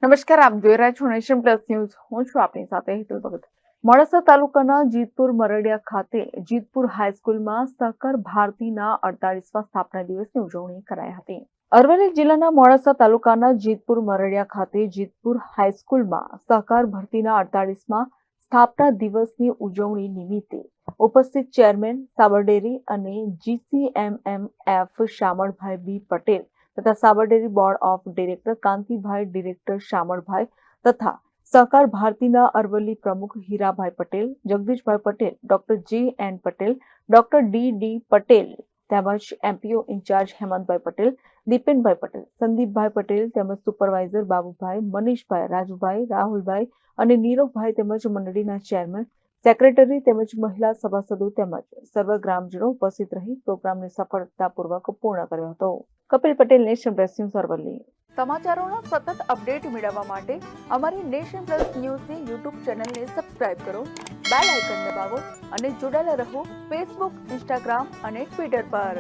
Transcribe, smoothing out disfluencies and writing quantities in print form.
નમસ્કાર, આપ જોઈ રહ્યા છો નેશન પ્લસ ન્યૂઝ. હું છું આપની સાથે હેતુલ ભગત. મોડાસા તાલુકાના જીતપુર મરડિયા ખાતે જીતપુર હાઈસ્કૂલમાં સહકાર ભારતીના 48મા સ્થાપના દિવસની ઉજવણી કરાઈ હતી. અરવલ્લી જિલ્લાના મોડાસા તાલુકાના જીતપુર મરડિયા ખાતે જીતપુર હાઈસ્કૂલમાં સહકાર ભારતીના 48મા સ્થાપના દિવસની ઉજવણી નિમિત્તે ઉપસ્થિત ચેરમેન સાબરડેરી અને GCMMF શામળભાઈ બી પટેલ તથા Sabar dairy board of director Kantibhai, director Shamalbhai તથા સહકાર ભારતીના અરવલ્લી પ્રમુખ Hirabhai Patel, Jagdishbhai Patel, doctor JN Patel, doctor DD Patel તેમજ MPO ઇન્ચાર્જ હેમંતભાઈ પટેલ, દીપેનભાઈ પટેલ, સંદીપભાઈ પટેલ તેમજ સુપરવાઇઝર બાબુભાઈ, મનીષભાઈ, રાજુભાઈ, રાહુલભાઈ અને નીરવભાઈ તેમજ મંડળીના ચેરમેન, સેક્રેટરી તેમજ મહિલા સભાસદો તેમજ સર્વ ગ્રામજનો ઉપસ્થિત રહી પ્રોગ્રામને સફળતાપૂર્વક પૂર્ણ કર્યો હતો. Kapil Patel, nation plus news, Aravalli. સમાચારોના સતત અપડેટ મેળવવા માટે અમારી નેશન પ્લસ ન્યૂઝની યુટ્યુબ ચેનલને સબસ્ક્રાઇબ કરો, બેલ આઇકન દબાવો અને જોડાયેલા રહો ફેસબુક, ઇન્સ્ટાગ્રામ અને ટ્વિટર પર.